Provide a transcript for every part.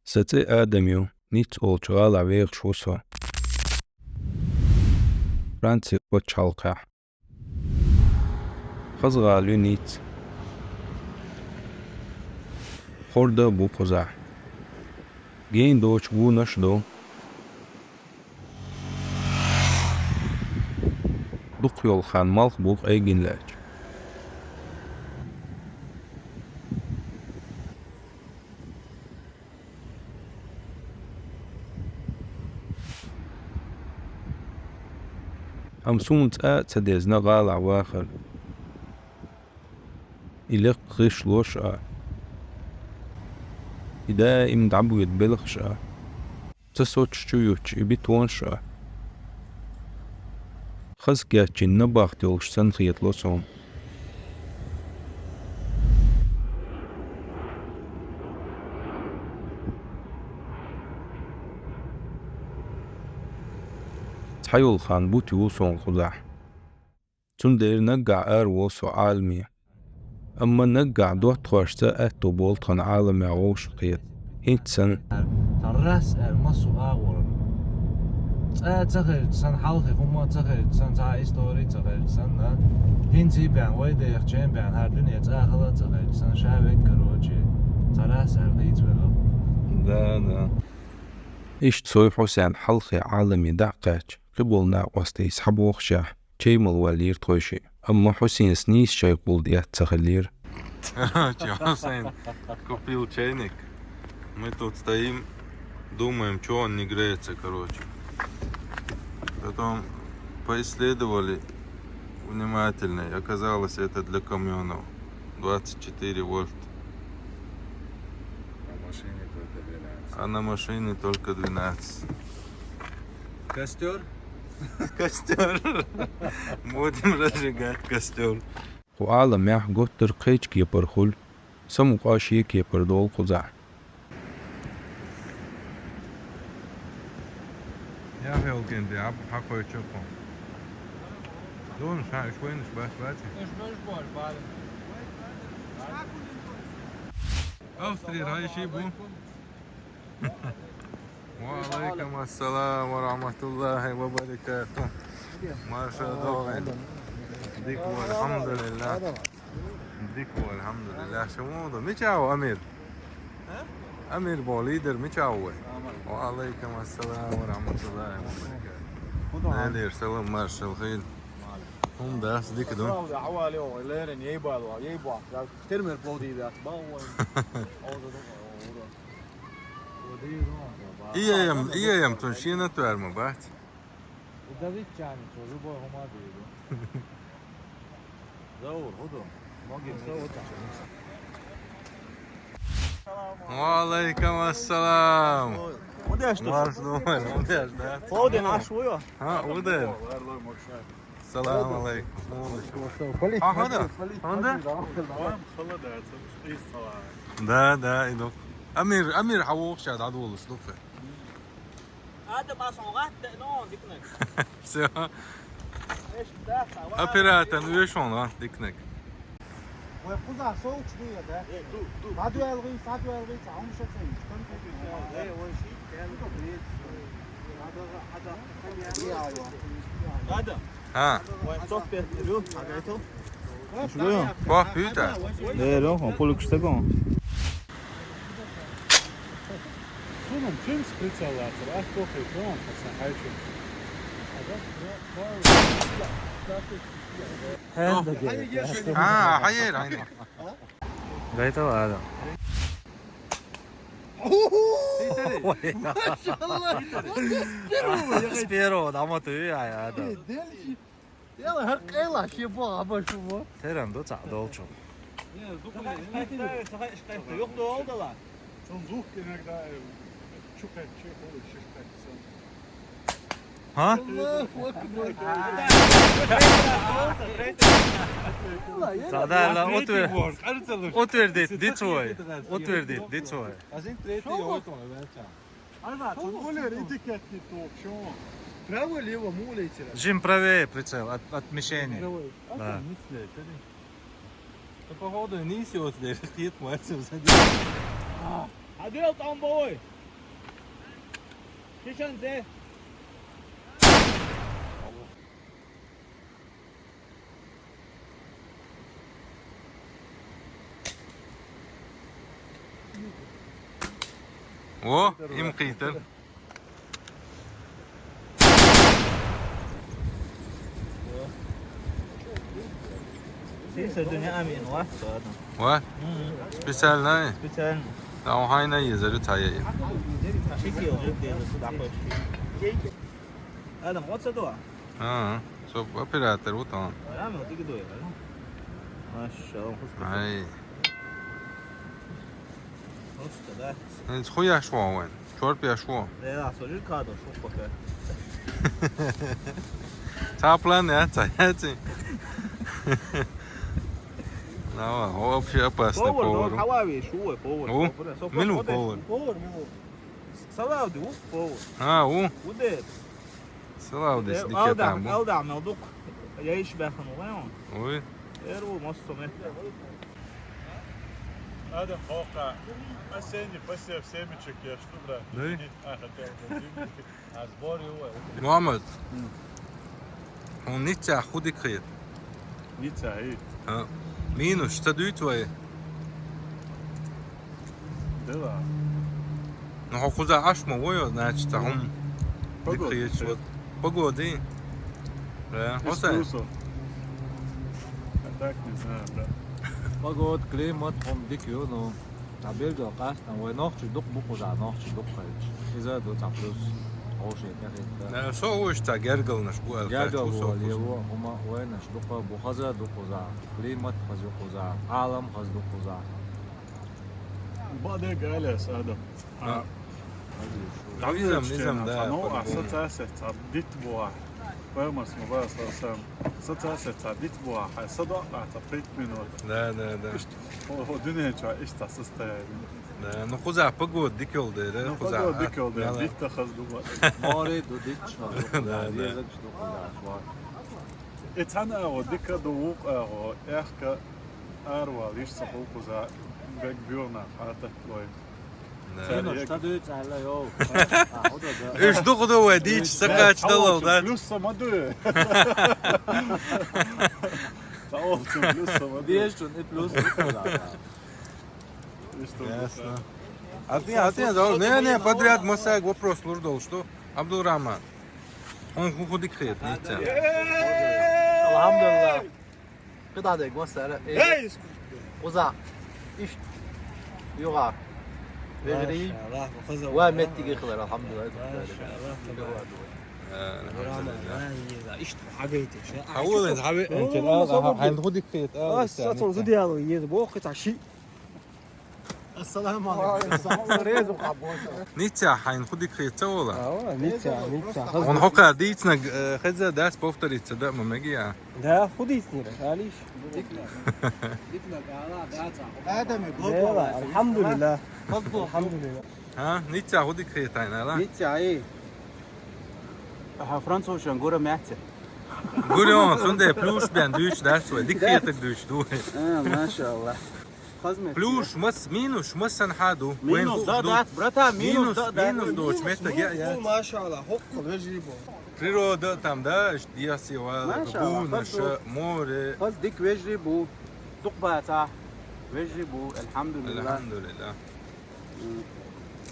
Сати Адамю, ниц олчгал авег шусо. Франци почалка. Хазгалю ниц. Хорда бу коза. Гейн доч бу нашдо. Дук yol хан малх бук эйгинлэч. أمسون تدزنا غال عواخر إلق غش لوشا إذا إم دعبو يتبلغشا تسوتش تشويوش إبيتوانشا خز جاتشين نباخ تيولش سنخيط لوسهم تحيول خان بوتي وصون خزاح تندير نقع وصو عالمي أما نقع دوت خوشتا أتو بولتان عالمي عوش قيت هيتسن ترس المسو أول تخيل سن حلقي هما تخيل سن تا إستوري تخيل سن هنتي بيان ويدا يخشين بيان هر دنيا تأخذ تخيل سن شعبك كروجي ترس القيت ولو دا إيش تسوي حسين حلقي عالمي دعقاش قبلنا وسط يسحبو خشاح تشيمل والير توشي أما حسين سنيس شاي قول ديات تخلير Хусейн купил чайник. Мы тут стоим, думаем, что он не греется, короче. Потом поисследовали внимательно, и оказалось, это для камионов. 24 вольт. А на машине только 12. Костер? Костер. Будем разжигать костер. وعالم يح قطر قيج كيبر خل سمو قاشي كيبر دول قزع Я Helgen, der Abhacker Chopon. So ein Scheiß, ich will nicht, was? Австрия, Райшибу. وعليكم السلام ورحمة الله وبركاته. ما شاء الله. ديك والحمد لله. ديك والحمد لله. شو موضوع؟ ميشاو أمير. أمير بوليدر ميشاو. وعليكم السلام ورحمة الله وبركاته. نادر سلام مارشال خيل. هم داس ديك دون. حوالي لين يبا ترمي بودي ذات İyiyim tunşina tuarma bat. David yani çocuğu boy homa diyor. Zavur hudu. Mogim zavur. Валейкум ассалам. Удеш Марш думай, удеш, да? Фоден ашвуyor. Ha, удеш. Салам алейкум. А, хада? Хада? Да, иду. Амир حووق شاد عدو الصدفة. هذا ما صنعت نون ديكنك. Все. ايش ده؟ Оператор, ну и что он, дикнек. ويقضى صوت شوية ده بعده يلغي ساعته يلغي تعاون شكل هذا Ha, صوت بيرو حاجته bak büyüdü. 네, 롱 폴릭스테고 Sunum tüm spritzalardır. Ah kokuydu tamam mı? Sen hayır Ha, hayır, aynı. غايته هذا سبيرو نعمته يا هذا يلا هرق يلا شي بوغ ابا شوفو تيران دو تاع دولتشو yok da oldular. Zo'n zoekkinder daar. Choeket, choeket, Ha? Zadala отвердит дицой. Azin treti ooit al wel. Alva, moeilijk etiket niet op, jongen. Praво лево мулите. Жим правее прицел от мишени. Да. По поводу Нисиус, der steht meistens. Адел там бой. O, im qiytir. Сиса dünya amin var sonra. What? Специально. Специально. Там хайна يزرو تايي. Çekiyor diyor su da koş. Adam what's the اه شوف اوبراتور وطن. Ya mı tiki doyuyor lan. Maşallah. هاي Usta da. انت خويا شو وين؟ شورب يا شو؟ Ya soruyor kadar çok bakar. Taplan ya تاياتي. لا هو في опасный Повар, повар. Хавави, шо повар. О, мену повар. Повар. Салауди, повар. او وده سلاو ديش ديك تامو. أودع موضوع يعيش بخن وين وي يرو مصطمة هذا موقع السنة بس سامتشك يا شطبرة. إيه. عزباري هو. محمد. هون نيتشا خودي خير. نيتسا هي. ها مينو اشتدويت وي. دوا. نحو خوزا عشمو ويو ناتشتا هم. ديك Погоди. خير شو. Погоди. Да, Хосе. Эспрессо. А так не знаю, да. Погода, климат, هم ديكيو نو تعبير قاس نو نوخش دوق بوقوزا نوخش دوق خيش إذا دو تعبلوس عوشي كده شو هو اشتا جرجل نشبو جاجا هو اللي هو هما وين دوق بوخزا دوقوزا كليمات خز دوقوزا عالم خز دوقوزا بعدين قال يا سادة. نظام ده. نوع ستة تعبديت بوا. فاهمس مبارس رسام. ستة تعبديت بوا. حي صدق اعتقد منه. Да. هو دنيا شو ايش تحسسته يعني. Да, ну хуза погода дикел да, хуза. نقول ديكل ده ديك تخز دوا. ماري دو ديتش Да, да. يزك دوقوزا شوار اتحنا او ديكا دوق او اخكا اروا ليش صحوك وزا بيك بيورنا حالتك كوي. Сено, šta doјде ala јо? Иш дуго وديش سكاч دلال да. Плюс сама дуе. Таовчу плюс сама дуе. Виешчун и плюс Ясно. А ты, не, подряд Масаек вопрос лурдол, что? Абдулрахман. Он худик хет, не тя. Alhamdulillah. Qıdadık masara. Uza. İş. Yuğa. Vegri. Ve mettigi qılar alhamdulillah. حاول انت الان هنخدك خيط ساتون زديالو يد بوقت عشي السلام عليكم نيتسا هنخدك خيط ولا نيتسا он хока дицна хеза дас повторится да мамагия да خدي سنير معليش الحمد لله الحمد لله ها نيتسا خدك خيط انا لا نيتسا ايه فرنسا ngora mehte Gurion sunde plus ben düş ders ve dik خيطك düş du ما شاء الله خزمت plus mas minus mas sanhadu مينوس ده برتا مينوس ده minus دوش متى يا ما شاء الله حق وجيبه природа там да дияси ва бунаш море خز ديك وجربوا دقباتا وجربوا الحمد لله الحمد لله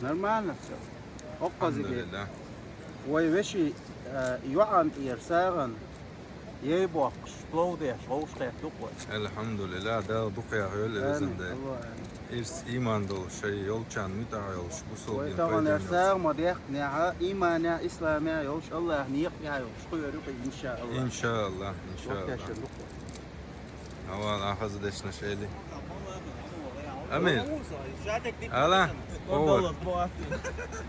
نورمال نفسه الحمد أقصى لله ويوشي يوعن يرساغن يبوق شلودي شلوشتي دقوة الحمد لله ده دقيا هيل لازم ده إرس إيمان دول شيء يولشان متى يولش بوصل بين طبعا فايدة يرساغ مضيق نعا إيمانيا إسلاميا يولش الله نيق يا يولش خوي رقي إن شاء الله إن شاء الله إن شاء الله أول أخذ دشنا شيء دي أمير ألا هو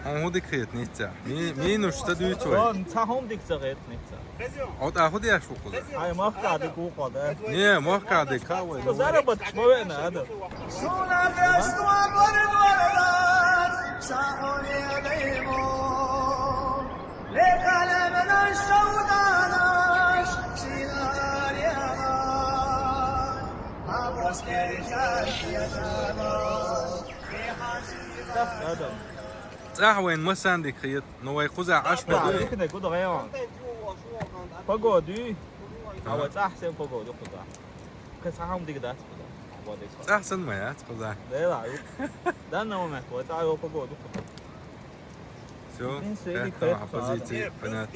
هو ديك خيط نيتسا مين وشتدوي توي تاهم ديك صغير نيتسا أود أخذ يا شو كذا هاي ما قاعد يكون قاعد نيه ما قاعد يكاوي زربت شوينا هذا هذا وين ما ساندك خيط نوي خزع عشبة كده كده غيان بقودي أو أحسن بقودي خدا كسرهم ديك ده أحسن ما يات خزع لا ده أنا ما مت وتعالوا بقودي شو سيدي كانت حفظيتي بنات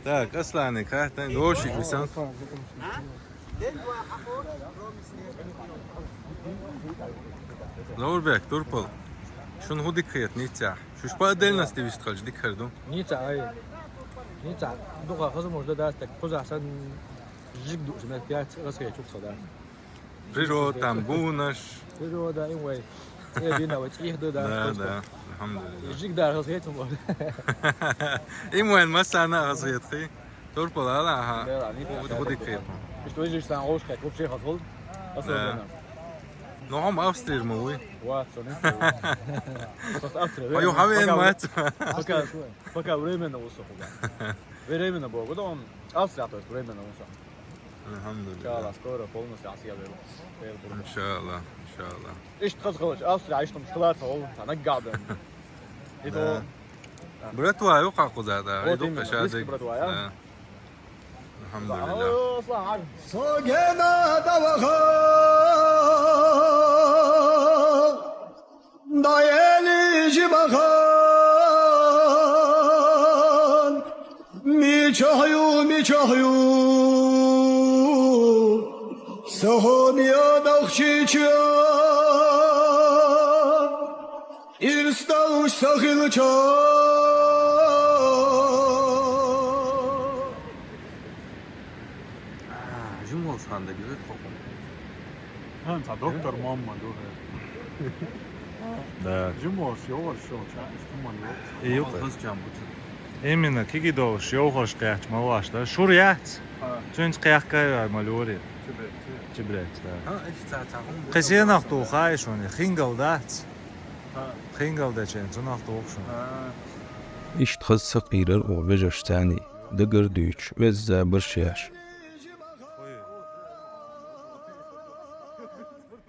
تاك أصلا كاتن دوشي بسان لور بيك توربل شون هو ديك خيط نيتاع شوش بقى دلنا ستيفيش تخرج ديك خردو نيتع أي نيتع دوغا خزم وجدة داستك خذ أحسن جيك دوش من الكيات راسك يشوف صدق ريرو تامبونش ريرو دا إن واي إيه بينا وتيه ده لا لا الحمد لله جيك دا راسيتهم إيه وين ما سانا غزيت خي توربل هلا ها لا نيتع هو ديك خيط مش توجيش سان روش كيك وبشي خطول أصلا نوعهم أوسترير موي واتسون بس أصلا أيوه حبيبي مات فكا وريمن وصحوا وريمن بو بدهم أصلا تعطي وريمن وصح الحمد إن شاء الله لله سكورة فولنا سياسية إن شاء الله إن شاء الله إيش تخلص أصلا عشتم مشكلات فهو نقعد إذا برتوا يوقع قزادا هو يدق ديما شادق ريسك برتوا، يا. الحمد لله أصلا عارف Sogena davaha dayeli jibahan mi çahyu sahon ya dakşiça irstauş sahilça جمل صاندق زيت فوقهم أنت دكتور محمد Да. جموش يور شو كان استمر ايوه خلص جنبك Именно кигидош ёхош каяч малаш да шурят. Чунч каях кая малори. Чибрет. ها ايش تعتهم Қисенах ту хайшони хингалдат. Хингалдачен цунах туушон. İşt xız qıyırır o vejaş tani. Dıgır düç ve zabır şiyaş.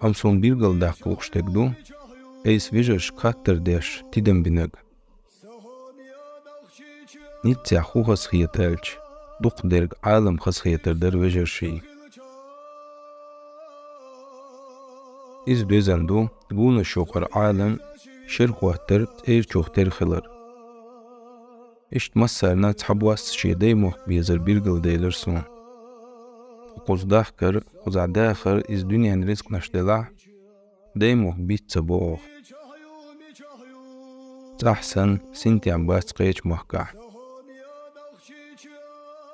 Amson bir gıldak uqştegdu. Eis vejaş kattır deş tidem binag. Nitya xuhas xiyat elç. Duq derg alam xas xiyatırdır vejaşi. İz dözendu guna şoqar alam şirkuatır eir çoxter xılır. İşt masarna txabwas şiday muh bizir bir gıl deyler son. Qozdaq kır, qozadaxır iz dünyan rizq naşdela. Deymuh bitsa boğ. Tahsan sintiam bas qeç muhqa.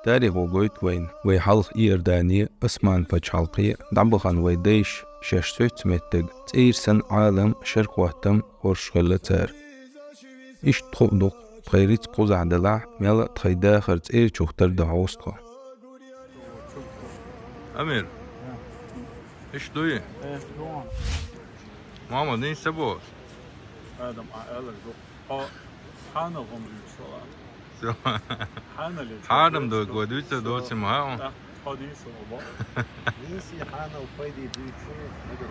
Tarih o goyt vayn ve halq irdani asman paç halqi dabğan ve deyş şeş söt mettig. Tsirsan alam şirkuatam horşğılatır. İşt txobduq Qayrit qozadala mel txaydaxır tsir çoxtar dağostqa. امير ايش دوي محمد نين سبوس آدم عقل الزق حانا غمري شو حانا اللي حارم دو قودوتا دوتي معاهم حديث وبا نيسي حانا وفايدي بيتشو نقدر